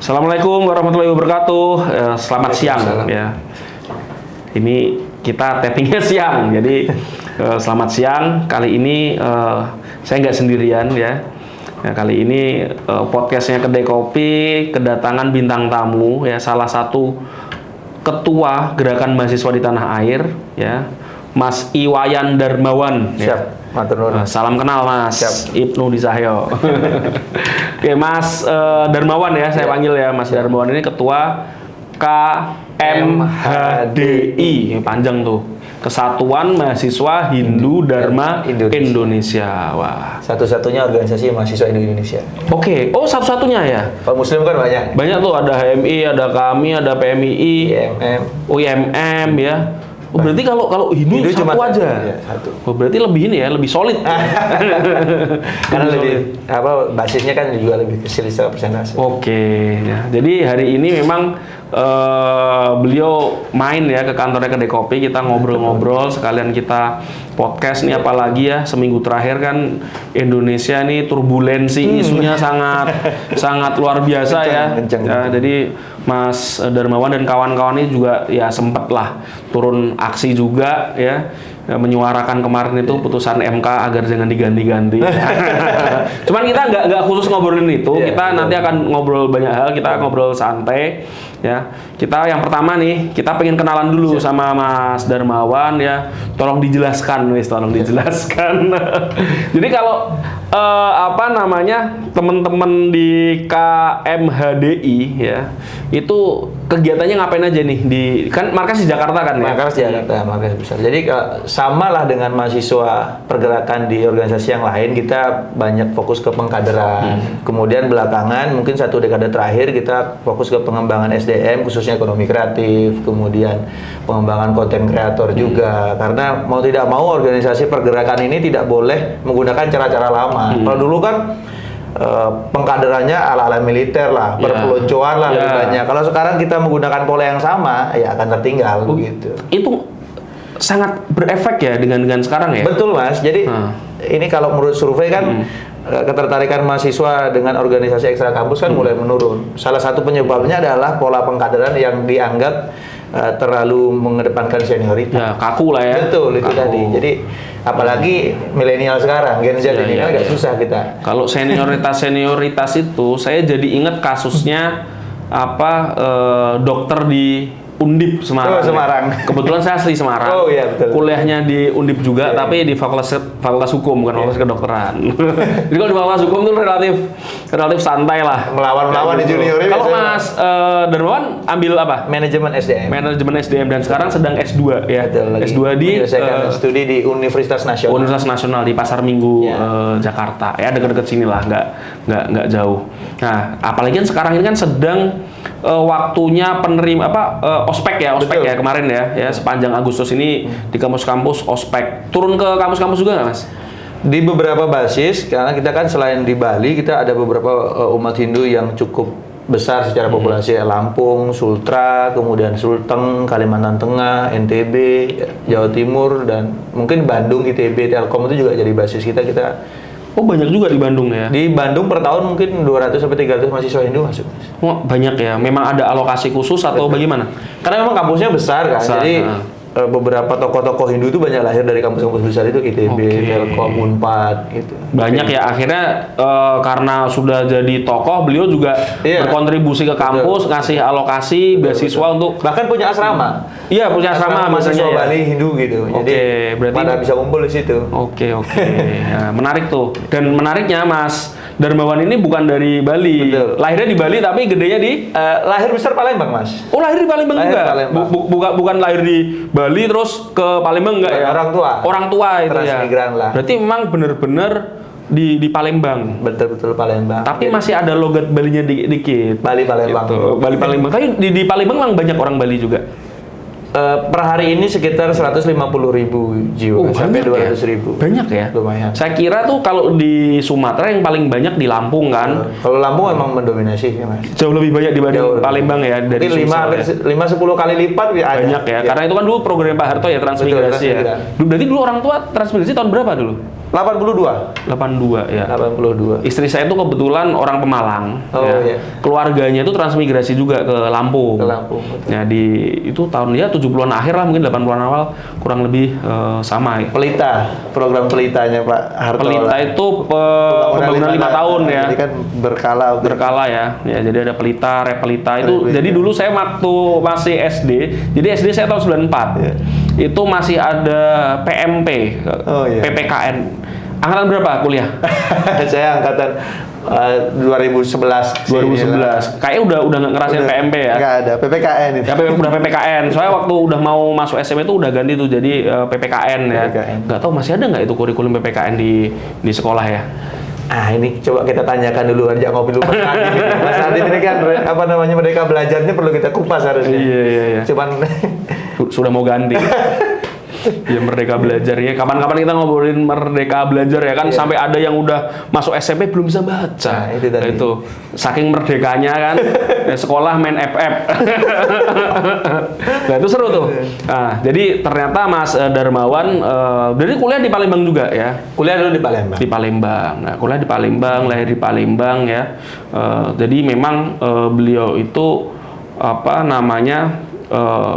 Assalamualaikum warahmatullahi wabarakatuh. Selamat siang ya. Ini kita tappingnya siang, jadi selamat siang. Kali ini saya nggak sendirian ya. Kali ini podcastnya Kedai Kopi kedatangan bintang tamu ya, salah satu ketua gerakan mahasiswa di tanah air ya, Mas Iwayan Darmawan. Siap. Ya. Salam kenal Mas. Siap. Ibnu Disahyo. Oke, Mas Darmawan ya, saya panggil ya. Mas Darmawan ini ketua KMHDI, panjang tuh. Kesatuan Mahasiswa Hindu Dharma Indonesia. Wah. Satu-satunya organisasi mahasiswa Hindu Indonesia. Oke. Oh, satu-satunya ya? Kalau Muslim kan banyak. Banyak tuh, ada HMI, ada kami, ada PMII, UIMM ya. Oh, berarti kalau Hindu satu cuma aja. Ya, satu. Oh, berarti lebih ini ya, lebih solid. Karena lebih basisnya kan juga lebih kecil secara persentase. Oke, ya. Jadi hari ini memang beliau main ya ke kantornya Kedai Kopi, kita ngobrol-ngobrol sekalian kita podcast nih, apalagi ya seminggu terakhir kan Indonesia nih turbulensi isunya sangat luar biasa kenceng. Ya. Jadi Mas Darmawan dan kawan-kawan ini juga ya sempet lah turun aksi juga ya, menyuarakan kemarin itu putusan MK agar jangan diganti-ganti. Cuman kita nggak khusus ngobrolin itu, kita nanti akan ngobrol banyak hal, kita ngobrol santai ya. Kita yang pertama nih, kita pengen kenalan dulu sama Mas Darmawan ya. Tolong dijelaskan, tolong dijelaskan. Jadi kalau teman-teman di KMHDI ya, itu kegiatannya ngapain aja nih kan markas di Jakarta kan ya? Markas di Jakarta, markas besar. Jadi sama lah dengan mahasiswa pergerakan di organisasi yang lain, kita banyak fokus ke pengkaderan. Kemudian belakangan mungkin 1 dekade terakhir kita fokus ke pengembangan SDM khususnya ekonomi kreatif, kemudian pengembangan konten kreator juga. Karena mau tidak mau organisasi pergerakan ini tidak boleh menggunakan cara-cara lama. Kalau dulu kan pengkaderannya ala-ala militer lah, perpeloncoan lah lebih banyak. Kalau sekarang kita menggunakan pola yang sama, ya akan tertinggal begitu. Itu sangat berefek ya dengan sekarang ya? Betul Mas, jadi ini kalau menurut survei kan ketertarikan mahasiswa dengan organisasi ekstra kampus kan mulai menurun. Salah satu penyebabnya adalah pola pengkaderan yang dianggap terlalu mengedepankan senioritas. Ya, kaku lah ya. Betul, itu tadi. Jadi apalagi milenial sekarang, Gen Z ini agak susah kita. Kalau senioritas itu, saya jadi ingat kasusnya dokter di Undip Semarang. Semarang. Kebetulan saya asli Semarang. Oh iya betul. Kuliahnya di Undip juga, tapi di Fakultas Hukum, bukan Fakultas Kedokteran. Jadi kalau di Fakultas Hukum itu relatif santai lah. Melawan di junior. Kalau Mas Darmawan ambil apa? Manajemen SDM dan sekarang sedang S2 ya. Betul, S2 di studi di Universitas Nasional di Pasar Minggu Jakarta. Ya dekat-dekat sini lah, nggak jauh. Nah, apalagi kan sekarang ini kan sedang waktunya penerima ospek ya kemarin ya sepanjang Agustus ini di kampus-kampus ospek. Turun ke kampus-kampus juga nggak Mas? Di beberapa basis, karena kita kan selain di Bali, kita ada beberapa umat Hindu yang cukup besar secara populasi, Lampung, Sultra, kemudian Sulteng, Kalimantan Tengah, NTB, Jawa Timur, dan mungkin Bandung, ITB, Telkom itu juga jadi basis kita. Oh, banyak juga di Bandung ya? Di Bandung per tahun mungkin 200-300 mahasiswa Hindu masuk. Oh, banyak ya? Memang ada alokasi khusus atau bagaimana? Karena memang kampusnya besar kan, jadi beberapa tokoh-tokoh Hindu itu banyak lahir dari kampus-kampus besar itu, ITB, Telkom, Unpad gitu. Banyak ya, akhirnya karena sudah jadi tokoh, beliau juga berkontribusi ke kampus, ngasih alokasi beasiswa untuk bahkan punya asrama. Iya, punya asrama mahasiswa Bali Hindu gitu. Jadi berarti pada bisa kumpul di situ. Oke. Nah, menarik tuh. Dan menariknya Mas Darmawan ini bukan dari Bali. Betul. Lahirnya di Bali tapi gedenya di lahir besar Palembang, Mas. Oh, lahir di Palembang juga. Bukan lahir di Bali terus ke Palembang enggak ya? Orang tua itu ya. Transmigran lah. Berarti memang benar-benar di Palembang. Betul Palembang. Tapi masih ada logat Balinya dikit. Bali Palembang. Gitu. Bali Palembang. Tapi di Palembang memang banyak orang Bali juga. Per hari ini sekitar 150.000 jiwa sampai 200.000. Banyak ya? Lumayan. Saya kira tuh kalau di Sumatera yang paling banyak di Lampung kan. Kalau Lampung emang mendominasi ya Mas. Jauh lebih banyak dibanding Palembang ya, dari 5-10 kali lipat ya. Banyak ya. Karena itu kan dulu program Pak Harto ya, transmigrasi ya. Berarti dulu orang tua transmigrasi tahun berapa dulu? 82. 82 ya. 82. Istri saya itu kebetulan orang Pemalang. Oh, ya. iya. Keluarganya itu transmigrasi juga ke Lampung. Ke Lampung, betul. Ya itu tahun 70-an akhir lah, mungkin 80-an awal kurang lebih sama ya. Pelita, program pelitanya Pak Harto. Pelita itu pembangunan 5 tahun ya. Jadi kan Berkala ya. Ya, jadi ada pelita, repelita itu. Jadi dulu saya waktu masih SD, jadi SD saya tahun 94. Iya. Itu masih ada PMP, Oh, iya. PPKN. Angkatan berapa kuliah? Saya angkatan 2011. 2011. Kayaknya udah nggak ngerasain PMP ya. Nggak ada, PPKN itu. Ya, udah PPKN. Soalnya waktu udah mau masuk SMA itu udah ganti tuh jadi PPKN ya. PPKN. Nggak tahu masih ada nggak itu kurikulum PPKN di sekolah ya? Ini coba kita tanyakan dulu aja ngopi dulu Mas Adin ini. Mas Adin ini kan Merdeka Belajarnya perlu kita kupas harusnya. Iya. Cuman Sudah mau ganti. Ya Merdeka Belajar ya. Kapan-kapan kita ngobrolin Merdeka Belajar ya kan, sampai ada yang udah masuk SMP belum bisa baca. Nah, itu tadi. Itu saking merdekanya kan, ya, sekolah main FF. Nah, itu seru tuh. Nah, jadi ternyata Mas Darmawan dari kuliah di Palembang juga ya. kuliah dulu di Palembang. Di Palembang. Nah, kuliah di Palembang, lahir di Palembang ya. Jadi memang beliau itu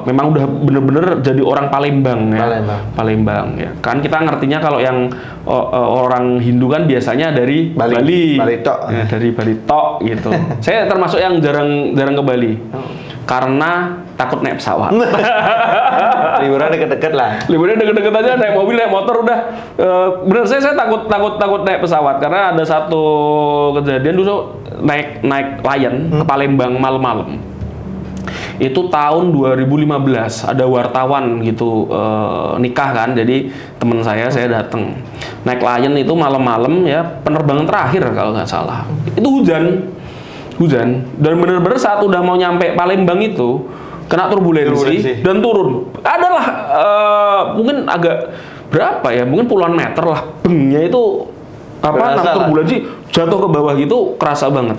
memang udah bener-bener jadi orang Palembang ya. Palembang ya. Kan kita ngertinya kalau yang orang Hindu kan biasanya dari Bali. Bali tok. Ya, dari Bali tok gitu. Saya termasuk yang jarang ke Bali. Karena takut naik pesawat. Liburan deket-deket lah. Liburannya deket-deket aja, naik mobil, naik motor udah. Bener saya takut naik pesawat karena ada satu kejadian dulu naik Lion ke Palembang malam-malam. Itu tahun 2015 ada wartawan gitu nikah kan, jadi teman saya datang naik Lion itu malam-malam ya, penerbangan terakhir kalau nggak salah. Itu hujan dan bener-bener saat udah mau nyampe Palembang itu kena turbulensi dan turun. Adalah mungkin agak berapa ya, mungkin puluhan meter lah, bengnya itu turbulensi jatuh ke bawah gitu, kerasa banget.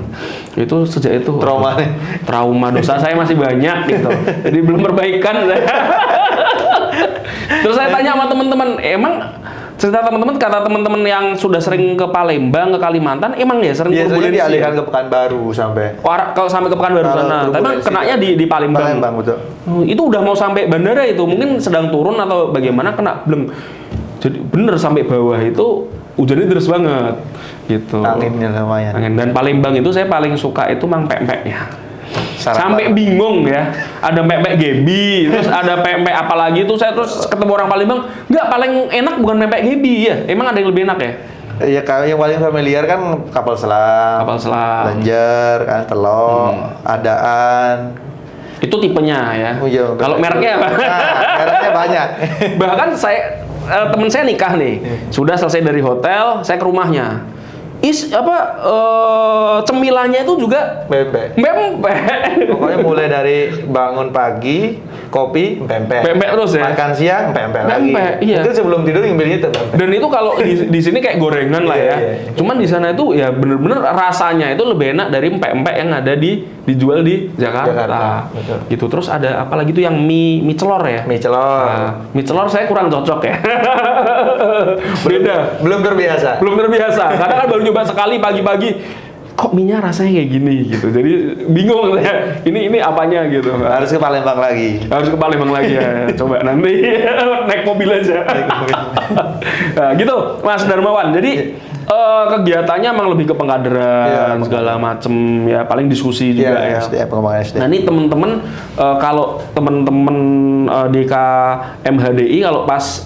Itu sejak itu trauma dosa saya masih banyak gitu. Jadi belum perbaikan. Terus saya tanya sama teman-teman, emang cerita teman-teman, kata teman-teman yang sudah sering ke Palembang, ke Kalimantan, emang ya sering biasanya turbulensi. dialihkan ke Pekanbaru sampai. Kalau sampai ke Pekanbaru sana, tapi kenanya di Palembang. Palembang betul. Itu udah mau sampai bandara itu, mungkin sedang turun atau bagaimana kena belum. Jadi bener sampai bawah itu hujannya deras banget gitu. Anginnya lumayan. Angin. Dan Palembang itu saya paling suka itu mang pempeknya. Sampai bingung ya, ada pempek gebi, terus ada pempek apa lagi tuh, saya terus ketemu orang Palembang, nggak, paling enak bukan pempek gebi ya, emang ada yang lebih enak ya? Iya, kalau yang paling familiar kan kapal selam, lenjer, kan telok, adaan. Itu tipenya ya. Oh, iya, kalau mereknya apa? Mereknya banyak. Bahkan temen saya nikah nih, sudah selesai dari hotel, saya ke rumahnya. Cemilannya itu juga pempek. Pokoknya mulai dari bangun pagi, kopi, pempek terus ya. Makan siang, pempek lagi. Iya. Itu sebelum tidur ngambilnya itu pempek. Dan itu kalau di sini kayak gorengan lah ya. Iya. Cuman di sana itu ya bener-bener rasanya itu lebih enak dari pempek yang ada dijual di Jakarta. Betul. Gitu. Terus ada apa lagi tuh yang mie celor ya? Mie celor. Nah, mie celor saya kurang cocok ya. Beda. Belum terbiasa. Karena kan baru nyoba sekali pagi-pagi, kok mie-nya rasanya kayak gini gitu. Jadi bingung saya. Ini apanya gitu. Harus ke Palembang lagi Ya. Coba nanti naik mobil aja. Nah, gitu Mas Darmawan. Jadi kegiatannya emang lebih ke pengkaderan segala macem ya, paling diskusi juga ya. Pengembangan SDM. Nah, ini teman-teman kalau teman-teman di KMHDI kalau pas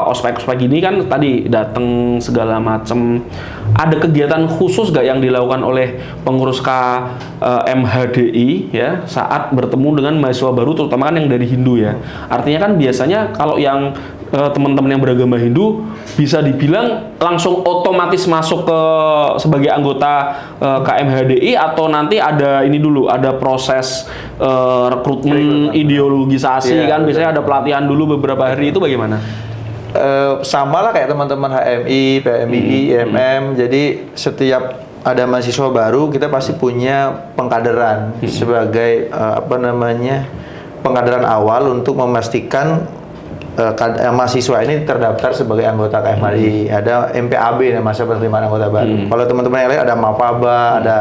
ospek gini kan tadi datang segala macem, ada kegiatan khusus gak yang dilakukan oleh pengurus KMHDI ya saat bertemu dengan mahasiswa baru, terutama kan yang dari Hindu ya. Artinya kan biasanya kalau yang teman-teman yang beragama Hindu bisa dibilang langsung otomatis masuk ke sebagai anggota KMHDI, atau nanti ada proses rekrutmen, ideologisasi kan, biasanya ada pelatihan dulu beberapa hari, itu bagaimana? Sama lah kayak teman-teman HMI, PMI, IMM. Jadi setiap ada mahasiswa baru kita pasti punya pengkaderan sebagai pengkaderan awal untuk memastikan mahasiswa ini terdaftar sebagai anggota KMHDI. Ada MPAB, masa penerimaan anggota baru. Kalau teman-teman yang lain ada MAPABA, ada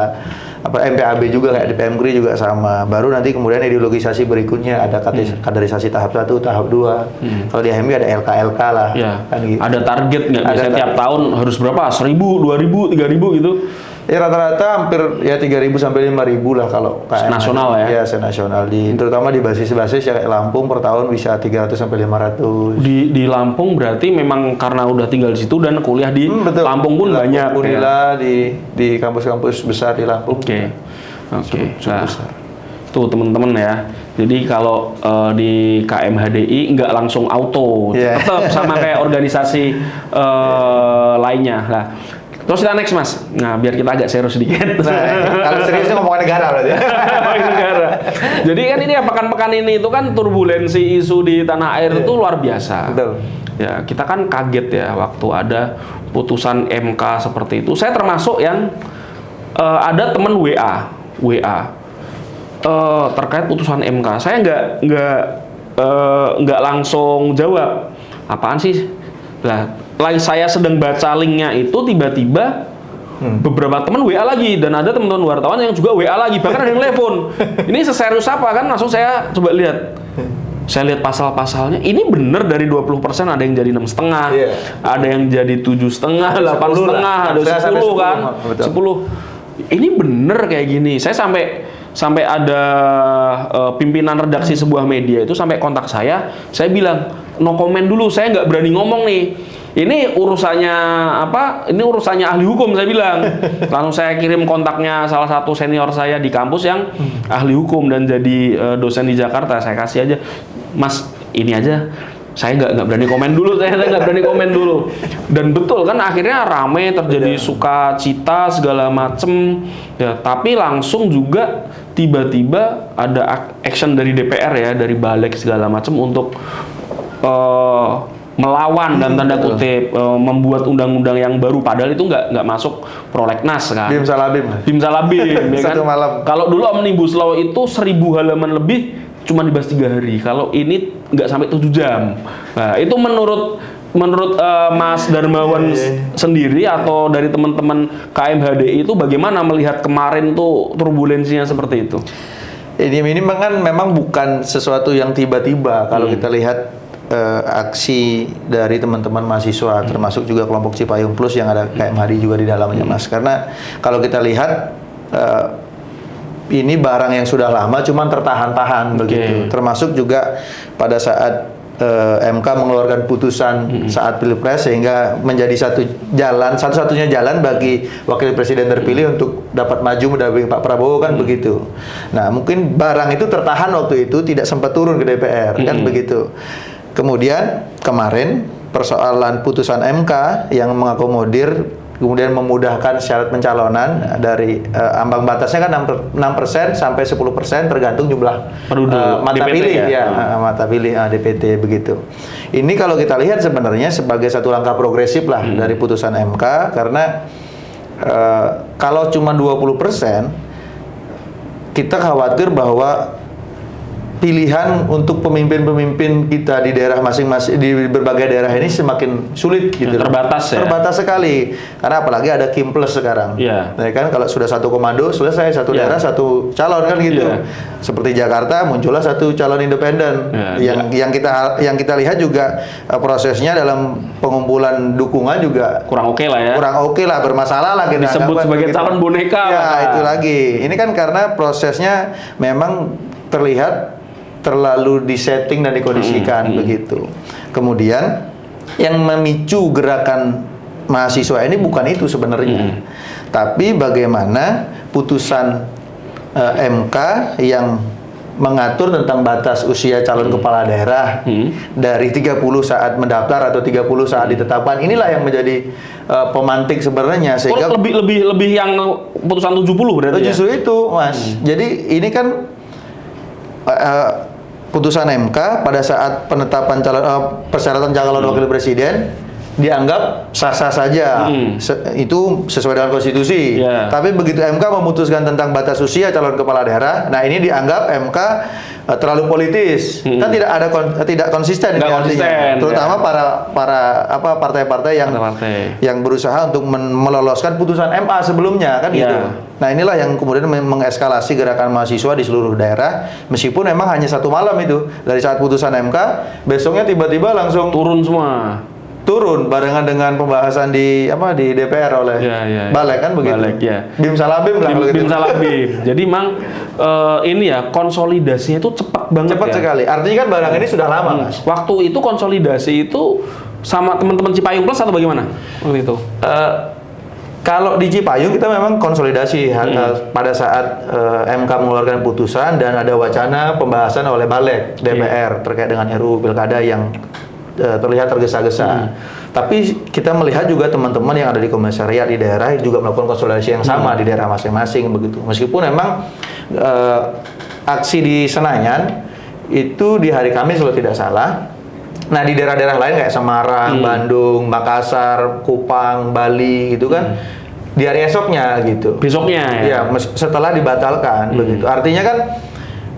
MPAB juga kayak di PMGRI juga sama. Baru nanti kemudian ideologisasi berikutnya ada kaderisasi tahap 1, tahap 2. Kalau di HMI ada LK lah. Ya. Kan gitu. Ada target nggak? Biasanya tiap tahun harus berapa? 1.000, 2.000, 3.000 gitu? Ya rata-rata hampir ya 3.000 sampai 5.000 lah kalau KMHDI. Nasional ya? Ya, senasional. Terutama di basis-basis ya kayak Lampung per tahun bisa 300 sampai 500. Di Lampung berarti memang karena udah tinggal di situ dan kuliah di betul. Lampung pun Lampung, banyak. Unila di kampus-kampus besar di Lampung. Oke. Nah, besar. tuh teman-teman ya. Jadi kalau di KMHDI nggak langsung auto, tetap sama kayak organisasi lainnya. Nah, terus kita next Mas. Nah, biar kita agak serius sedikit. Kalau seriusnya ngomongin negara berarti. Ngomongin negara. Jadi kan ini ya pekan-pekan ini itu kan turbulensi isu di tanah air itu luar biasa. Betul. Ya, kita kan kaget ya waktu ada putusan MK seperti itu. Saya termasuk yang ada teman WA terkait putusan MK. Saya nggak langsung jawab. Apaan sih? Lah, saya sedang baca linknya itu tiba-tiba beberapa teman WA lagi dan ada teman-teman wartawan yang juga WA lagi, bahkan ada yang telepon. Ini seserius apa kan? Langsung saya coba lihat. Saya lihat pasal-pasalnya, ini bener dari 20% ada yang jadi 6,5, ada yang jadi 7,5, 8,5, ada 10 kan, 10. Ini bener kayak gini. Saya sampai ada pimpinan redaksi sebuah media itu sampai kontak saya bilang no comment dulu, saya nggak berani ngomong nih. Ini urusannya apa? Ini urusannya ahli hukum, saya bilang. Langsung saya kirim kontaknya salah satu senior saya di kampus yang ahli hukum dan jadi dosen di Jakarta. Saya kasih aja, Mas, ini aja. Saya nggak berani komen dulu, saya nggak berani komen dulu. Dan betul kan akhirnya rame, terjadi sukacita segala macem. Ya, tapi langsung juga tiba-tiba ada action dari DPR ya, dari Balik segala macem untuk melawan dan tanda kutip membuat undang-undang yang baru, padahal itu nggak masuk prolegnas kan. Bim salabim ya kan. Satu malam. Kalau dulu Omnibus Law itu 1.000 halaman lebih cuma dibahas 3 hari. Kalau ini nggak sampai 7 jam. Nah, itu menurut Mas Darmawan sendiri atau dari teman-teman KMHDI itu bagaimana melihat kemarin tuh turbulensinya seperti itu? Ini kan memang bukan sesuatu yang tiba-tiba kalau kita lihat aksi dari teman-teman mahasiswa, termasuk juga kelompok Cipayung Plus yang ada KMHDI juga di dalamnya, Mas. Karena kalau kita lihat ini barang yang sudah lama, cuman tertahan-tahan begitu. Termasuk juga pada saat MK mengeluarkan putusan saat Pilpres, sehingga menjadi satu-satunya jalan bagi wakil presiden terpilih untuk dapat maju mendampingi Pak Prabowo kan begitu. Nah, mungkin barang itu tertahan waktu itu, tidak sempat turun ke DPR kan begitu. Kemudian kemarin persoalan putusan MK yang mengakomodir kemudian memudahkan syarat pencalonan dari ambang batasnya kan 6% sampai 10% tergantung jumlah mata DPT pilih ya, mata pilih DPT begitu. Ini kalau kita lihat sebenarnya sebagai satu langkah progresif lah dari putusan MK, karena kalau cuma 20% kita khawatir bahwa pilihan untuk pemimpin-pemimpin kita di daerah masing-masing, di berbagai daerah ini semakin sulit gitu. Terbatas ya? Terbatas sekali. Karena apalagi ada Kim Plus sekarang. Yeah. Ya kan, kalau sudah satu komando, selesai satu daerah, satu calon kan gitu. Seperti Jakarta, muncullah satu calon independen. Yang kita lihat juga prosesnya dalam pengumpulan dukungan juga kurang oke lah ya. Kurang oke lah, bermasalah lah kita disebut sebagai calon boneka. Ya, itu lagi. Ini kan karena prosesnya memang terlihat terlalu disetting dan dikondisikan begitu. Kemudian yang memicu gerakan mahasiswa ini bukan itu sebenarnya, tapi bagaimana putusan MK yang mengatur tentang batas usia calon kepala daerah dari 30 saat mendaftar atau 30 saat ditetapkan, inilah yang menjadi pemantik sebenarnya, sehingga lebih yang putusan 70 berarti justru itu, Mas. Jadi ini kan putusan MK pada saat penetapan persyaratan calon wakil presiden dianggap sah-sah saja. Itu sesuai dengan konstitusi. Yeah. Tapi begitu MK memutuskan tentang batas usia calon kepala daerah, nah ini dianggap MK terlalu politis. Kan tidak konsisten ini artinya. Terutama para partai-partai yang berusaha untuk meloloskan putusan MA sebelumnya kan gitu. Nah, inilah yang kemudian mengeskalasi gerakan mahasiswa di seluruh daerah, meskipun memang hanya satu malam itu dari saat putusan MK, besoknya tiba-tiba langsung turun barengan dengan pembahasan di DPR oleh Balek kan begitu. Balek, ya. Bim salabim lah kalau gitu. Bim salabim. Jadi memang ini ya konsolidasinya itu cepat banget. Cepat sekali. Artinya kan barang ini sudah lama, Mas. Waktu itu konsolidasi itu sama teman-teman Cipayung Plus atau bagaimana? Waktu itu. Kalau di Cipayung kita memang konsolidasi pada saat MK mengeluarkan putusan dan ada wacana pembahasan oleh Balek DPR terkait dengan RUU Pilkada yang terlihat tergesa-gesa. Tapi kita melihat juga teman-teman yang ada di komisariat di daerah juga melakukan konsolidasi yang sama di daerah masing-masing begitu. Meskipun memang aksi di Senayan itu di hari Kamis kalau tidak salah. Nah, di daerah-daerah lain kayak Semarang, Bandung, Makassar, Kupang, Bali gitu kan di hari esoknya gitu. Besoknya ya. Iya, setelah dibatalkan begitu. Artinya kan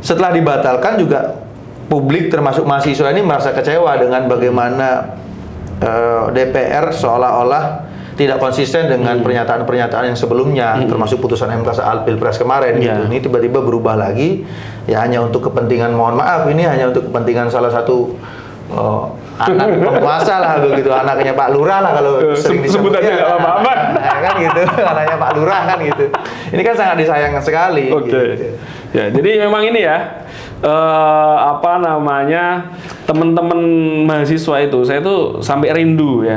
setelah dibatalkan juga publik termasuk mahasiswa ini merasa kecewa dengan bagaimana DPR seolah-olah tidak konsisten dengan pernyataan-pernyataan yang sebelumnya, termasuk putusan MK soal Pilpres kemarin gitu. Ini tiba-tiba berubah lagi, ya hanya untuk kepentingan, mohon maaf, ini hanya untuk kepentingan salah satu anak penguasa lah begitu, anaknya Pak Lurah lah kalau sering disebut aja apa-apa. Kan gitu, anaknya Pak Lurah kan gitu. Ini kan sangat disayangkan sekali. Gitu. Ya, jadi memang ini ya teman-teman mahasiswa itu saya tuh sampai rindu ya.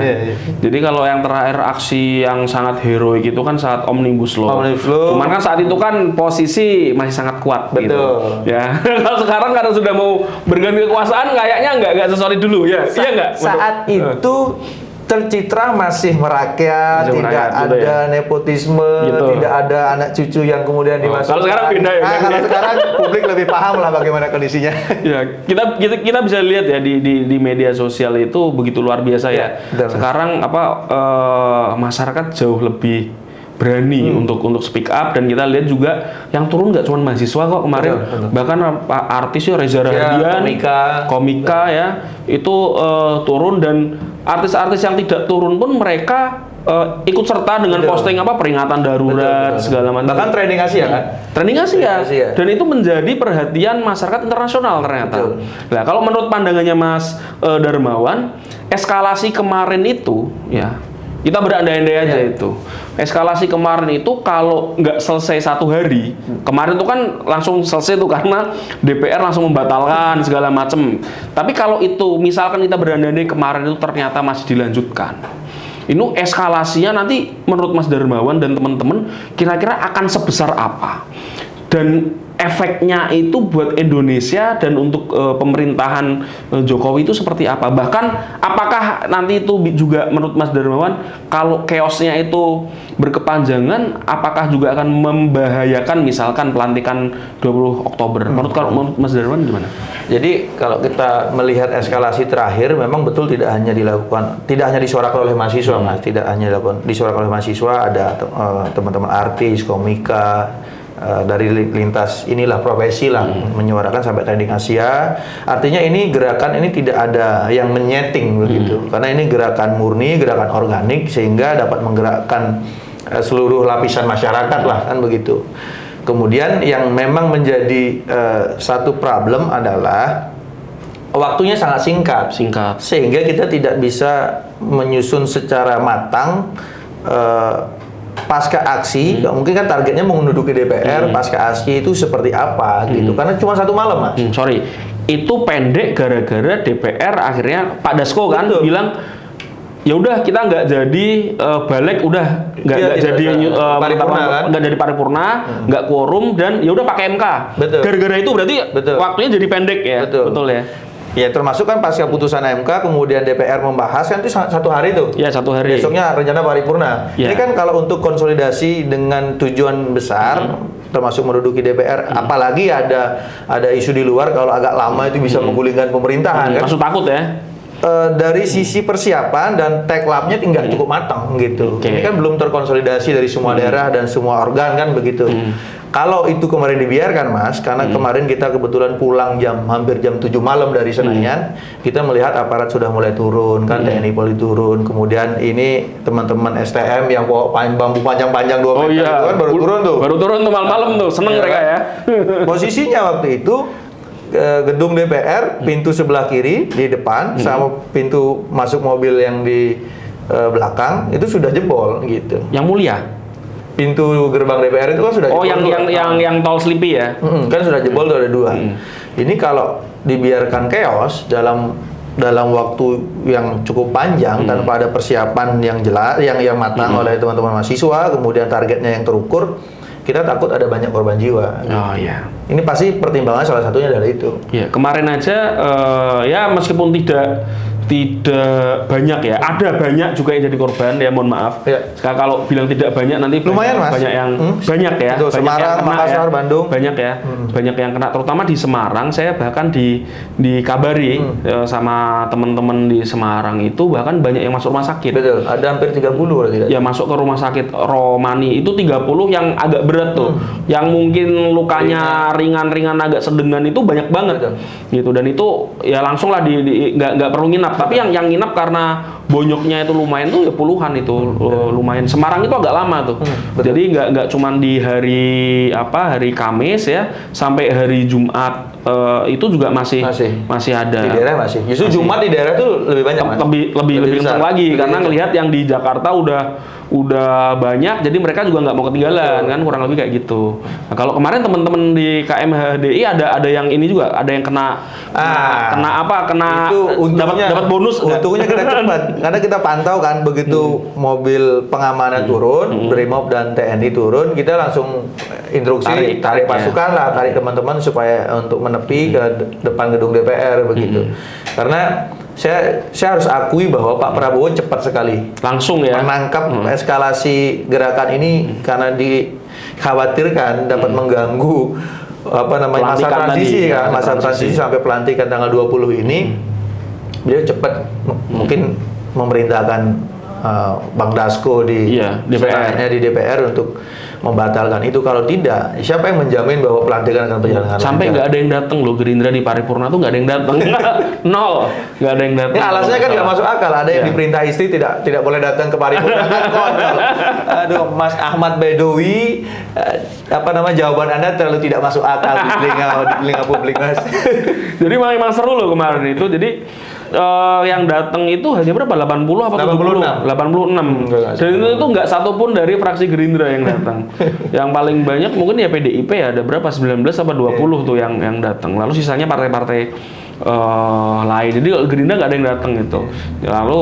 Jadi kalau yang terakhir aksi yang sangat heroik itu kan saat Omnibus Law. Cuman kan saat itu kan posisi masih sangat kuat gitu. Ya. Kalau sekarang karena sudah mau berganti kekuasaan kayaknya nggak sesolid dulu ya. Iya nggak? Saat itu tercitra masih merakyat, tidak ada nepotisme, tidak ada anak cucu yang kemudian dimasukkan. Kalau sekarang beda ya. Kalau sekarang publik lebih paham lah bagaimana kondisinya. Ya, kita bisa lihat ya di media sosial itu begitu luar biasa ya. Sekarang masyarakat jauh lebih berani untuk speak up, dan kita lihat juga yang turun nggak cuma mahasiswa kok kemarin, bahkan artis ya Reza Rahadian, komika ya itu turun, dan artis-artis yang tidak turun pun mereka ikut serta dengan posting peringatan darurat segala macam. Bahkan trending Asia kan? Trending Asia. Dan itu menjadi perhatian masyarakat internasional ternyata. Nah, kalau menurut pandangannya Mas Darmawan, eskalasi kemarin itu ya kita berandai-andai aja itu. Eskalasi kemarin itu kalau nggak selesai satu hari, kemarin itu kan langsung selesai tuh karena DPR langsung membatalkan segala macam. Tapi kalau itu misalkan kita berandai-andai kemarin itu ternyata masih dilanjutkan, ini eskalasinya nanti menurut Mas Darmawan dan teman-teman kira-kira akan sebesar apa? Dan efeknya itu buat Indonesia dan untuk pemerintahan Jokowi itu seperti apa? Bahkan apakah nanti itu juga menurut Mas Darmawan kalau chaosnya itu berkepanjangan, apakah juga akan membahayakan misalkan pelantikan 20 Oktober? Menurut Mas Darmawan gimana? Jadi kalau kita melihat eskalasi terakhir, memang betul tidak hanya disuarakan oleh mahasiswa, Mas. Tidak hanya disuarakan oleh mahasiswa, ada teman-teman artis, komika, dari lintas inilah profesi lah menyuarakan sampai trending Asia. Artinya ini gerakan ini tidak ada yang menyeting begitu, karena ini gerakan murni, gerakan organik sehingga dapat menggerakkan seluruh lapisan masyarakat lah kan begitu. Kemudian yang memang menjadi satu problem adalah waktunya sangat singkat, sehingga kita tidak bisa menyusun secara matang pasca aksi. Mungkin kan targetnya menduduki DPR pasca aksi itu seperti apa gitu, karena cuma satu malam, Mas. Itu pendek gara-gara DPR akhirnya Pak Dasko kan bilang ya udah kita nggak jadi balik, udah nggak jadi nggak jadi paripurna, nggak quorum, dan ya udah pakai MK. Gara-gara itu berarti waktunya jadi pendek ya. Betul ya. Ya, termasuk kan pasca putusan MK kemudian DPR membahas kan itu satu hari tuh. Ya, satu hari. Besoknya rencana paripurna. Ini kan kalau untuk konsolidasi dengan tujuan besar termasuk menduduki DPR, apalagi ada isu di luar kalau agak lama itu bisa menggulingkan pemerintahan kan. Maksud takut ya. dari sisi persiapan dan teklabnya tinggal cukup matang gitu. Oke. Ini kan belum terkonsolidasi dari semua daerah dan semua organ kan begitu. Kalau itu kemarin dibiarkan Mas, karena kemarin kita kebetulan pulang hampir jam 7 malam dari Senayan, kita melihat aparat sudah mulai turun, kan TNI Polri turun, kemudian ini teman-teman STM yang bawa bambu panjang-panjang 2 meter itu kan baru turun tuh. Baru turun tuh malam-malam tuh, seneng Iya mereka kan? ya. Posisinya waktu itu gedung DPR, pintu sebelah kiri di depan sama pintu masuk mobil yang di belakang itu sudah jebol gitu. Yang mulia. Pintu gerbang DPR itu kan sudah Oh, jebol. yang tol Sleepy ya. Kan sudah jebol tuh ada 2. Ini kalau dibiarkan chaos dalam waktu yang cukup panjang tanpa ada persiapan yang jelas, yang matang oleh teman-teman mahasiswa, kemudian targetnya yang terukur, kita takut ada banyak korban jiwa. Oh iya. Ini pasti pertimbangan salah satunya dari itu. Ya, kemarin aja ya meskipun tidak banyak ya, ada banyak juga yang jadi korban ya, mohon maaf. Ya. Kalau bilang tidak banyak nanti Lumayan, Mas. banyak yang banyak ya, Betul, banyak Semarang, yang kena Makassar, ya. Bandung. Banyak ya. Banyak yang kena, terutama di Semarang. Saya bahkan dikabari sama teman-teman di Semarang itu bahkan banyak yang masuk rumah sakit. Betul, ada hampir 30 kalau tidak. Ya, masuk ke rumah sakit Romani itu 30 yang agak berat tuh. Yang mungkin lukanya ringan-ringan agak sedengan itu banyak banget. Betul. Gitu, dan itu ya langsung lah nggak perlu nginap. Tapi yang nginap karena bonyoknya itu lumayan tuh ya puluhan itu. Lumayan. Semarang itu agak lama tuh. Jadi nggak cuman di hari Kamis ya, sampai hari Jumat itu juga masih ada. Di daerah masih. Justru Jumat di daerah tuh lebih banyak, Mas. Lebih kencang lagi karena ngelihat yang di Jakarta udah banyak, jadi mereka juga nggak mau ketinggalan kan, kurang lebih kayak gitu. Nah, kalau kemarin teman-teman di KMHDI ada yang ini juga, ada yang kena dapat bonus. Untungnya kita cepat karena kita pantau kan begitu mobil pengamanan turun, Brimob dan TNI turun, kita langsung instruksi tarik pasukan lah, tarik teman-teman supaya untuk menepi ke depan gedung DPR begitu. Karena saya harus akui bahwa Pak Prabowo cepat sekali langsung ya menangkap eskalasi gerakan ini karena dikhawatirkan dapat mengganggu masa transisi kan, masa transisi sampai pelantikan tanggal 20 ini. Beliau cepat mungkin memerintahkan Bang Dasko di DPR untuk membatalkan itu. Kalau tidak, siapa yang menjamin bahwa pelantikan akan berjalan dengan sampai nggak ada yang datang loh, Gerindra di paripurna tuh nggak ada yang datang. Nol, nggak ada yang datang. Ini alasannya kan nggak masuk akal. Ada yang diperintah istri tidak boleh datang ke paripurna kan konyol. Aduh, Mas Ahmad Bedowi, jawaban Anda terlalu tidak masuk akal di telinga publik, Mas. Jadi memang seru loh kemarin itu. Jadi yang datang itu hanya berapa? 80 apa 70? 86. Dan itu nggak satu pun dari fraksi Gerindra yang datang. Yang paling banyak mungkin ya PDIP ya, ada berapa? 19 apa 20 tuh yang datang. Lalu sisanya partai-partai lain. Jadi Gerindra nggak ada yang datang gitu. Lalu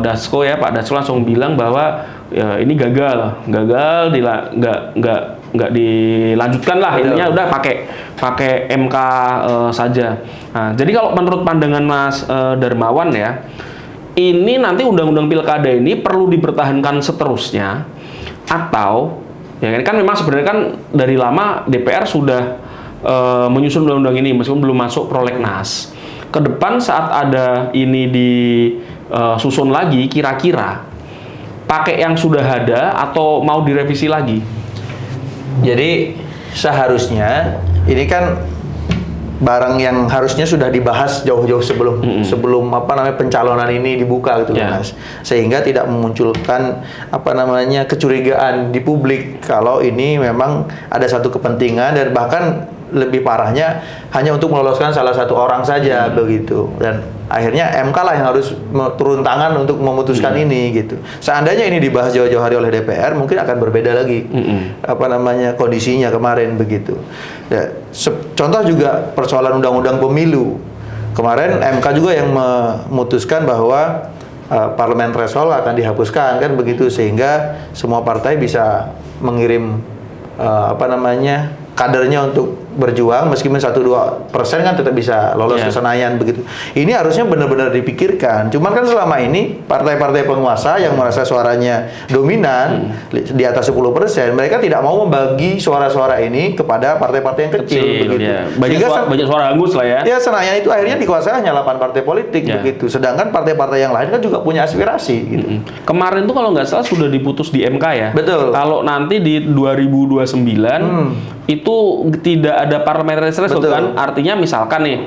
Dasko ya, Pak Dasko langsung bilang bahwa ya, ini gagal, nggak dilanjutkan lah, intinya udah pakai MK saja. Nah, jadi kalau menurut pandangan Mas Darmawan ya, ini nanti undang-undang pilkada ini perlu dipertahankan seterusnya, atau ya kan memang sebenarnya kan dari lama DPR sudah menyusun undang-undang ini meskipun belum masuk prolegnas. Ke depan saat ada ini disusun lagi, kira-kira pakai yang sudah ada atau mau direvisi lagi? Jadi seharusnya ini kan barang yang harusnya sudah dibahas jauh-jauh sebelum pencalonan ini dibuka gitu kan, Mas. Sehingga tidak memunculkan kecurigaan di publik kalau ini memang ada satu kepentingan dan bahkan lebih parahnya hanya untuk meloloskan salah satu orang saja begitu. Dan akhirnya MK lah yang harus turun tangan untuk memutuskan ini gitu. Seandainya ini dibahas jauh-jauh hari oleh DPR, mungkin akan berbeda lagi kondisinya kemarin begitu. Ya, contoh juga persoalan undang-undang pemilu. Kemarin MK juga yang memutuskan bahwa parlemen threshold akan dihapuskan kan begitu, sehingga semua partai bisa mengirim kadernya untuk berjuang meskipun 1-2% kan tetap bisa lolos ke Senayan begitu. Ini harusnya benar-benar dipikirkan. Cuman kan selama ini partai-partai penguasa yang merasa suaranya dominan di atas 10%, mereka tidak mau membagi suara-suara ini kepada partai-partai yang kecil begitu. Ya. Banyak suara hangus lah ya. Ya, Senayan itu akhirnya dikuasai hanya 8 partai politik begitu. Sedangkan partai-partai yang lain kan juga punya aspirasi gitu. Kemarin tuh kalau nggak salah sudah diputus di MK ya. Betul. Kalau nanti di 2029 itu tidak ada parliamentary threshold kan, artinya misalkan nih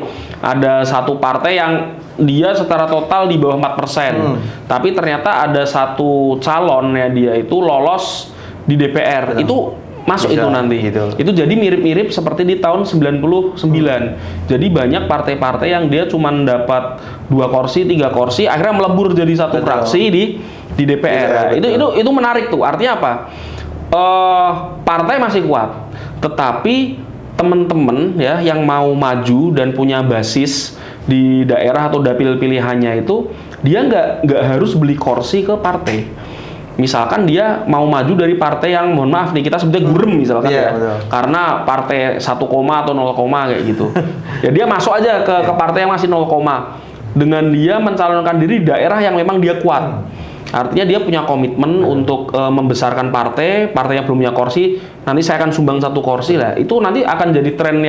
ada satu partai yang dia secara total di bawah 4%, tapi ternyata ada satu calon ya dia itu lolos di DPR, itu masuk bisa, itu nanti. gitu. Itu jadi mirip-mirip seperti di tahun 99. Jadi banyak partai-partai yang dia cuma dapat 2 kursi, 3 kursi, akhirnya melebur jadi satu fraksi di DPR. Itu menarik tuh. Artinya apa? Partai masih kuat, tetapi teman-teman ya yang mau maju dan punya basis di daerah atau dapil pilihannya itu dia nggak harus beli kursi ke partai. Misalkan dia mau maju dari partai yang mohon maaf nih kita sebutnya gurem misalkan karena partai 1, atau 0, kayak gitu. Ya dia masuk aja ke partai yang masih 0, dengan dia mencalonkan diri di daerah yang memang dia kuat. Artinya dia punya komitmen untuk membesarkan partainya belum punya kursi, nanti saya akan sumbang 1 kursi lah. Itu nanti akan jadi tren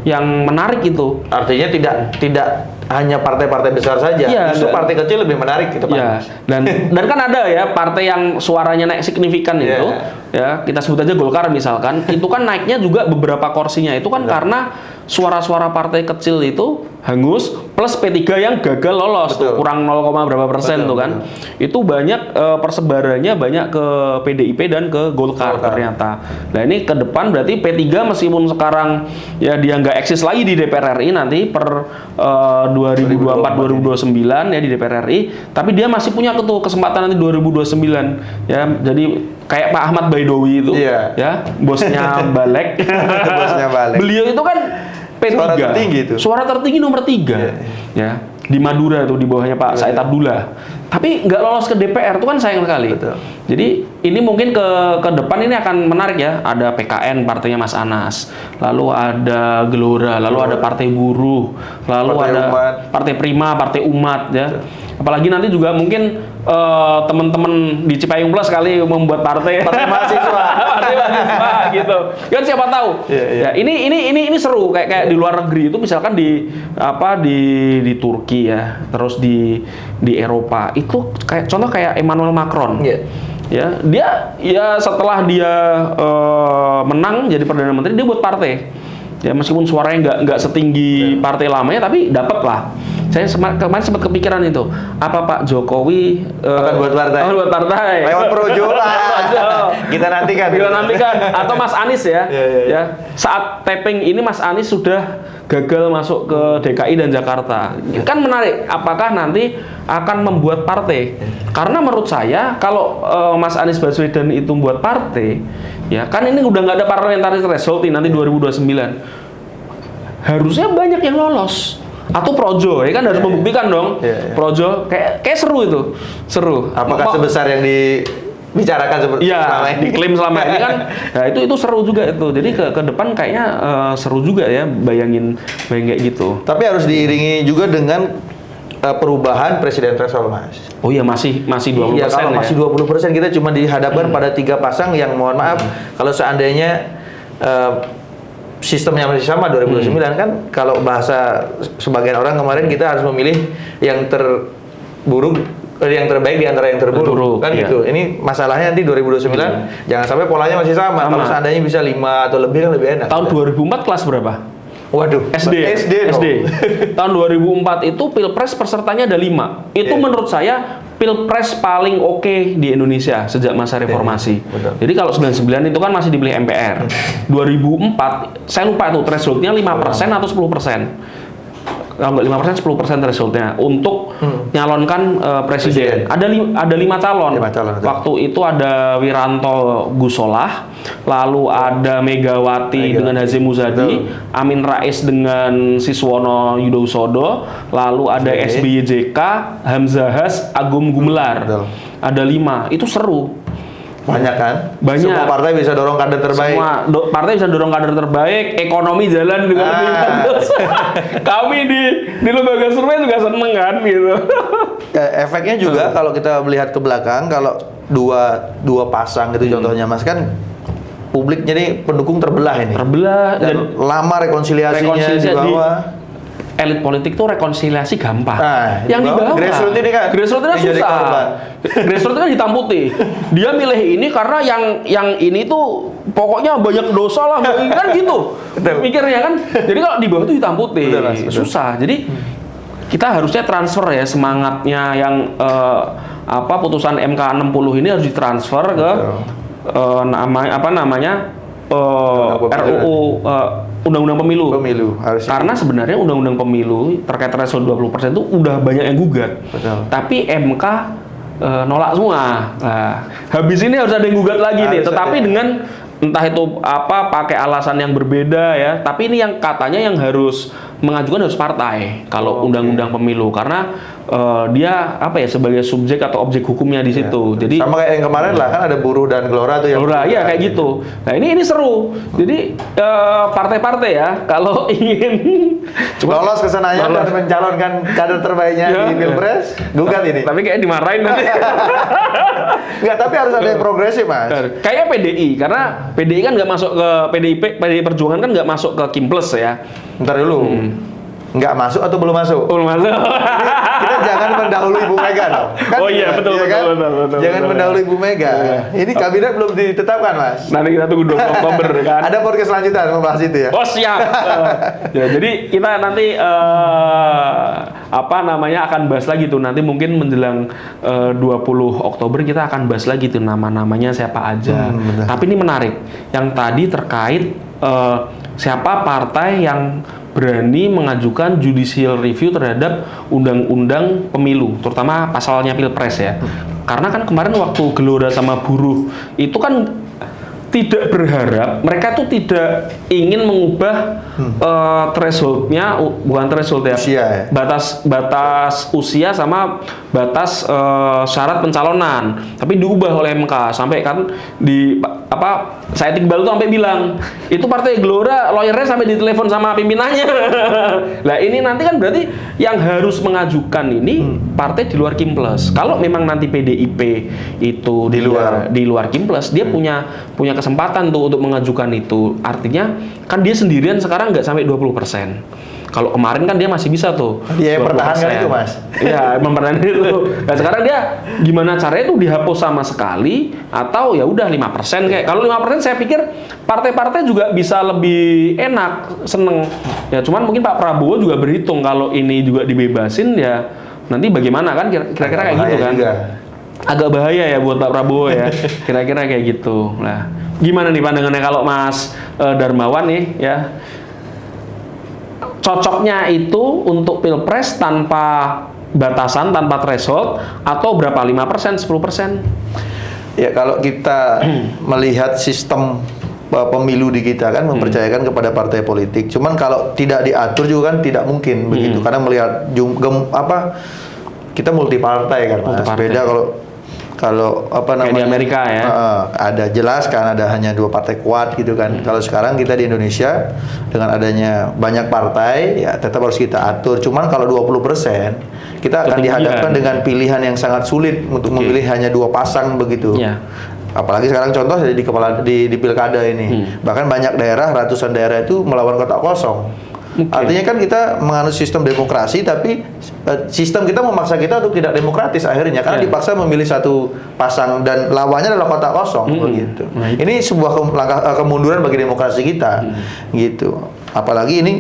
yang menarik itu. Artinya tidak hanya partai-partai besar saja, justru partai kecil lebih menarik gitu Pak. Ya, dan kan ada ya partai yang suaranya naik signifikan itu, ya kita sebut aja Golkar misalkan, itu kan naiknya juga beberapa kursinya itu kan karena suara-suara partai kecil itu hangus plus P3 yang gagal lolos tuh kurang 0, berapa persen tuh kan. Itu banyak persebarannya banyak ke PDIP dan ke Golkar ternyata. Nah ini ke depan berarti P3 meskipun sekarang ya dia nggak eksis lagi di DPR RI nanti per 2024-2029 ya di DPR RI, tapi dia masih punya kesempatan nanti 2029 ya. Jadi kayak Pak Ahmad Baidowi itu ya bosnya Balek. Bosnya Balek. Beliau itu kan P3. Suara tertinggi nomor 3. Ya. Di Madura tuh di bawahnya Pak Said Abdullah. Tapi nggak lolos ke DPR itu kan sayang sekali. Jadi ini mungkin ke depan ini akan menarik ya. Ada PKN partainya Mas Anas, lalu ada Gelora, lalu ada Partai Buruh, lalu ada Partai Prima, Partai Umat ya. Apalagi nanti juga mungkin teman-teman di Cipayung Plus kali membuat partai mahasiswa, partai mahasiswa gitu. Kan siapa tahu. Ya, ini seru kayak di luar negeri itu misalkan di Turki ya, terus di Eropa itu kayak contoh kayak Emmanuel Macron. Ya, dia ya setelah dia menang jadi perdana menteri dia buat partai. Ya meskipun suaranya nggak setinggi partai lamanya tapi dapat lah. Saya kemarin sempat kepikiran itu, apa Pak Jokowi akan buat partai? Lewat Projo lah. Kita nantikan. Atau Mas Anies ya. Ya. Saat taping ini Mas Anies sudah gagal masuk ke DKI dan Jakarta. Kan menarik. Apakah nanti akan membuat partai? Karena menurut saya kalau Mas Anies Baswedan itu membuat partai, ya kan ini udah nggak ada parliamentary threshold nanti 2029. Harusnya banyak yang lolos. Atau Projo ya kan harus membuktikan dong. Projo kayak seru itu. Seru. Apakah sebesar yang dibicarakan seperti selama ini? Diklaim selama ini kan. Nah, itu seru juga itu. Jadi ke depan kayaknya seru juga ya bayangin kayak gitu. Tapi harus diiringi juga dengan perubahan presiden threshold Mas. Oh iya masih 20%. Iya, kalau masih 20% kita cuma dihadapkan pada 3 pasang yang mohon maaf kalau seandainya sistemnya masih sama 2009 kan kalau bahasa sebagian orang kemarin kita harus memilih yang terburuk yang terbaik di antara yang terburuk kan gitu. Ini masalahnya nanti 2029 jangan sampai polanya masih sama. Kalau seandainya bisa 5 atau lebih kan lebih enak. Tahun 2004 kelas berapa? Waduh, SD. Tahun 2004 itu Pilpres pesertanya ada 5. Itu menurut saya Pilpres paling oke di Indonesia sejak masa reformasi. Jadi kalau 99 itu kan masih dipilih MPR. 2004 saya lupa itu thresholdnya 5% atau 10%. Kalau nggak 5%, 10% thresholdnya untuk nyalonkan presiden. Ada 5 calon. Waktu itu ada Wiranto Gusolah, lalu ada Megawati dengan Hasyim Muzadi, Amin Rais dengan Siswono Yudhoyono, lalu ada SBY JK, Hamzahas, Agung Gumelar. Ada 5. Itu seru. Banyak kan? Banyak. Semua partai bisa dorong kader terbaik. Semua partai bisa dorong kader terbaik, ekonomi jalan dengan lebih bagus. Kami di lembaga survei juga seneng kan gitu. Efeknya juga kalau kita melihat ke belakang, kalau dua pasang gitu contohnya Mas, kan publik jadi pendukung terbelah ini. Terbelah dan lama rekonsiliasinya di bawah. Elit politik tuh rekonsiliasi gampang. Nah, yang di bawah grassroots ini kan susah. Grassroots kan hitam putih. Dia milih ini karena yang ini tuh pokoknya banyak dosa lah, kan gitu. Mikirnya kan. Jadi kalau di bawah tuh hitam putih, susah. Jadi kita harusnya transfer ya semangatnya yang putusan MK 60 ini harus ditransfer ke RUU Undang-Undang Pemilu harusnya. Karena sebenarnya Undang-Undang Pemilu terkait threshold 20% itu udah banyak yang gugat. Betul. Tapi MK nolak semua. Nah, habis ini harus ada yang gugat lagi nih. Tetapi dengan entah itu pakai alasan yang berbeda ya. Tapi ini yang katanya yang harus mengajukan harus partai kalau undang-undang pemilu karena dia sebagai subjek atau objek hukumnya di situ. Jadi sama kayak yang kemarin lah kan ada Buruh dan Gelora tuh yang Gelora, iya kayak gitu. Nah ini seru. Jadi partai-partai ya kalau ingin lolos ke sananya dan mencalonkan kader terbaiknya di Pilpres, gugat ini. Tapi kayak dimarahin nanti. Enggak, tapi harus ada yang progresif, Mas. Kayak PDI, karena PDI kan nggak masuk ke PDI Perjuangan kan nggak masuk ke Kimples ya. Bentar dulu. Nggak masuk atau belum masuk? Belum masuk. Kita jangan mendahului Ibu Mega dong. Kan, oh iya, betul. Jangan mendahului Ibu Mega. Ini kabinet belum ditetapkan, Mas. Nanti kita tunggu 20 Oktober kan. Ada podcast selanjutnya membahas itu ya. Oh siap. Ya, jadi kita nanti akan bahas lagi tuh. Nanti mungkin menjelang 20 Oktober kita akan bahas lagi tuh nama-namanya siapa aja. Tapi ini menarik. Yang tadi terkait siapa partai yang berani mengajukan judicial review terhadap undang-undang pemilu, terutama pasalnya Pilpres ya. Karena kan kemarin waktu Gelora sama Buruh itu kan tidak berharap, mereka tuh tidak ingin mengubah thresholdnya, bukan threshold ya, usia, ya? batas usia sama batas syarat pencalonan, tapi diubah oleh MK sampai kan saya Iqbal tuh sampai bilang itu partai Gelora lawyernya sampai ditelepon sama pimpinannya. Nah ini nanti kan berarti yang harus mengajukan ini partai di luar Kimples. Kalau memang nanti PDIP itu di luar Kimples, dia punya kesempatan tuh untuk mengajukan itu. Artinya kan dia sendirian sekarang nggak sampai 20%. Kalau kemarin kan dia masih bisa tuh. Dia mempertahankan itu, Mas. Iya, mempertahankan itu. Nah, sekarang dia gimana caranya itu dihapus sama sekali atau ya udah 5% kayak. Kalau 5% saya pikir partai-partai juga bisa lebih enak, seneng. Ya cuman mungkin Pak Prabowo juga berhitung kalau ini juga dibebasin ya nanti bagaimana kan kira-kira kayak gitu kan. Juga. Agak bahaya ya buat Pak Prabowo ya. Kira-kira kayak gitu. Nah, gimana nih pandangannya kalau Mas Darmawan nih ya? Cocoknya itu untuk Pilpres tanpa batasan, tanpa threshold atau berapa? 5%, 10%? Ya kalau kita melihat sistem pemilu di kita kan mempercayakan kepada partai politik. Cuman kalau tidak diatur juga kan tidak mungkin begitu. Karena melihat kita multi partai kan, Mas. Beda kalau kayak di Amerika ya. Ada jelas kan ada hanya 2 partai kuat gitu kan. Kalau sekarang kita di Indonesia dengan adanya banyak partai ya tetap harus kita atur. Cuman kalau 20% kita akan dihadapkan dengan pilihan yang sangat sulit untuk memilih hanya 2 pasang begitu. Apalagi sekarang contoh di pilkada ini. Bahkan banyak daerah, ratusan daerah itu melawan kotak kosong. Artinya kan kita menganut sistem demokrasi, tapi sistem kita memaksa kita untuk tidak demokratis akhirnya karena dipaksa memilih satu pasang dan lawannya adalah kotak kosong begitu. Ini sebuah langkah kemunduran bagi demokrasi kita gitu. Apalagi ini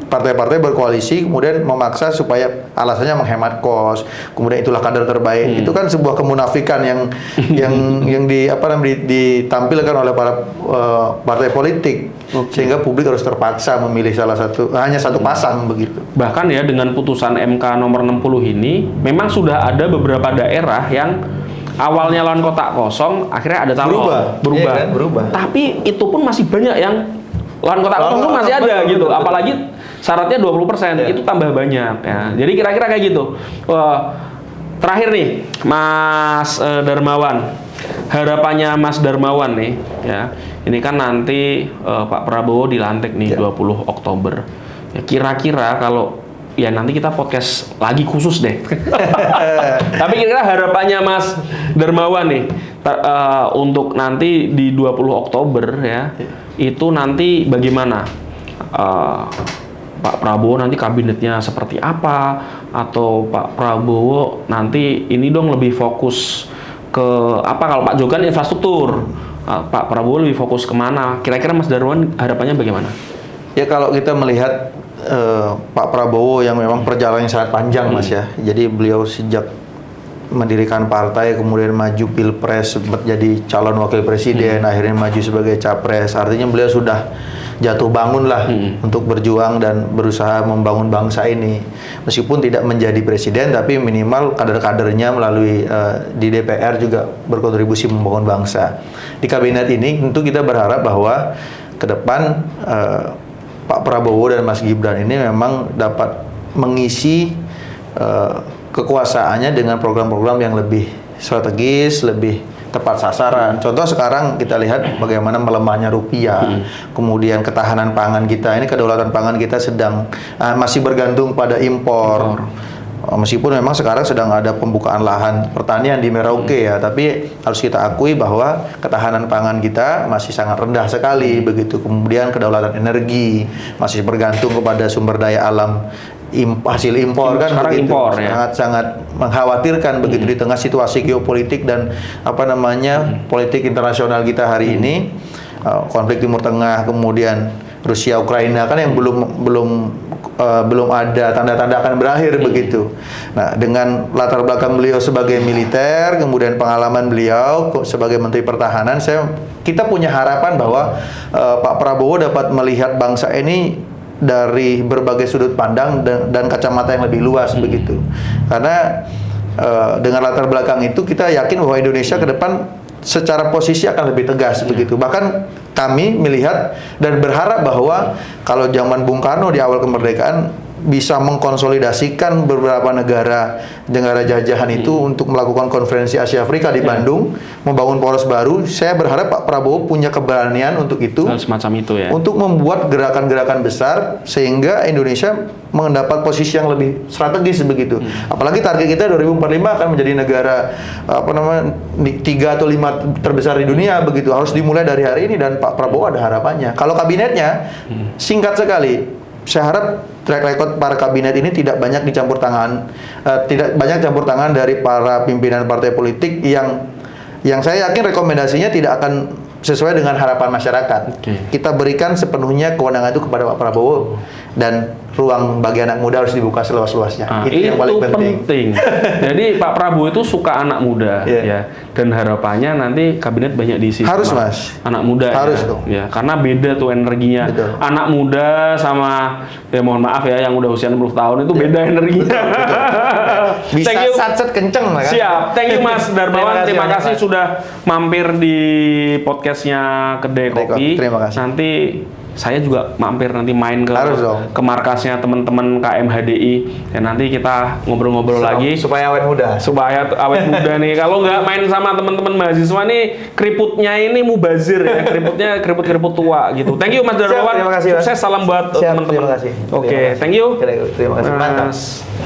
partai-partai berkoalisi kemudian memaksa supaya alasannya menghemat kos, kemudian itulah kader terbaik. Itu kan sebuah kemunafikan yang ditampilkan oleh para partai politik. Sehingga publik harus terpaksa memilih hanya satu pasang begitu. Bahkan ya dengan putusan MK nomor 60 ini memang sudah ada beberapa daerah yang awalnya lawan kotak kosong akhirnya ada calon berubah. Iya kan? Berubah. Tapi itu pun masih banyak yang lawan kotak kosong masih ada gitu. Apalagi syaratnya 20%, itu tambah banyak ya. Jadi kira-kira kayak gitu. Terakhir nih, Mas Darmawan, harapannya Mas Darmawan nih, ya. Ini kan nanti Pak Prabowo dilantik nih 20 Oktober. Ya, kira-kira kalau ya nanti kita podcast lagi khusus deh. Tapi kira-kira harapannya Mas Darmawan nih untuk nanti di 20 Oktober ya, itu nanti bagaimana? Pak Prabowo nanti kabinetnya seperti apa, atau Pak Prabowo nanti ini dong lebih fokus ke apa? Kalau Pak Jokowi kan infrastruktur, Pak Prabowo lebih fokus kemana? Kira-kira Mas Darmawan harapannya bagaimana? Ya kalau kita melihat Pak Prabowo yang memang perjalanannya sangat panjang Mas ya, jadi beliau sejak mendirikan partai, kemudian maju pilpres, sempat jadi calon wakil presiden, akhirnya maju sebagai capres. Artinya beliau sudah jatuh bangun lah untuk berjuang dan berusaha membangun bangsa ini. Meskipun tidak menjadi presiden, tapi minimal kader-kadernya melalui di DPR juga berkontribusi membangun bangsa. Di kabinet ini tentu kita berharap bahwa ke depan Pak Prabowo dan Mas Gibran ini memang dapat mengisi kekuasaannya dengan program-program yang lebih strategis, lebih tepat sasaran. Contoh sekarang kita lihat bagaimana melemahnya rupiah, kemudian ketahanan pangan kita. Ini kedaulatan pangan kita sedang masih bergantung pada impor. Meskipun memang sekarang sedang ada pembukaan lahan pertanian di Merauke ya, tapi harus kita akui bahwa ketahanan pangan kita masih sangat rendah sekali begitu. Kemudian kedaulatan energi masih bergantung kepada sumber daya alam. Hasil impor kan begitu, impor, ya. sangat mengkhawatirkan begitu di tengah situasi geopolitik dan politik internasional kita hari ini, konflik Timur Tengah, kemudian Rusia Ukraina kan yang belum ada tanda-tanda akan berakhir begitu. Nah, dengan latar belakang beliau sebagai militer, kemudian pengalaman beliau sebagai Menteri Pertahanan, kita punya harapan bahwa Pak Prabowo dapat melihat bangsa ini dari berbagai sudut pandang dan kacamata yang lebih luas begitu. Karena dengan latar belakang itu kita yakin bahwa Indonesia ke depan secara posisi akan lebih tegas begitu. Bahkan kami melihat dan berharap bahwa kalau zaman Bung Karno di awal kemerdekaan bisa mengkonsolidasikan beberapa negara jajahan itu untuk melakukan konferensi Asia Afrika di Bandung, membangun poros baru. Saya berharap Pak Prabowo punya keberanian untuk itu, semacam itu ya, untuk membuat gerakan-gerakan besar sehingga Indonesia mendapat posisi yang lebih strategis begitu. Apalagi target kita 2045 akan menjadi negara 3 atau 5 terbesar di dunia begitu. Harus dimulai dari hari ini dan Pak Prabowo ada harapannya. Kalau kabinetnya singkat sekali. Saya harap track record para kabinet ini tidak banyak dicampur tangan, tidak banyak campur tangan dari para pimpinan partai politik yang saya yakin rekomendasinya tidak akan sesuai dengan harapan masyarakat. Kita berikan sepenuhnya kewenangan itu kepada Pak Prabowo dan ruang bagi anak muda harus dibuka seluas-luasnya. Itu yang paling penting. Jadi Pak Prabowo itu suka anak muda ya, dan harapannya nanti kabinet banyak diisi harus sama Mas anak muda harus ya. dong. Ya, karena beda tuh energinya. Betul. Anak muda sama ya mohon maaf ya yang udah usia 60 tahun itu beda energinya. Betul. Bisa sat-sat kenceng lah kan. Siap. Thank you Mas Darmawan. Terima kasih Mas. sudah mampir di podcastnya Kedai Kopi. Terima kasih. Nanti saya juga mampir nanti main ke markasnya teman-teman KMHDI dan nanti kita ngobrol-ngobrol lagi supaya awet muda nih. Kalau nggak main sama teman-teman mahasiswa nih, keriputnya ini mubazir ya, keriput tua gitu. Thank you Mas Darmawan. Terima kasih. Sukses, salam buat teman-teman. Terima kasih. Oke, thank you. Terima kasih. Mantap.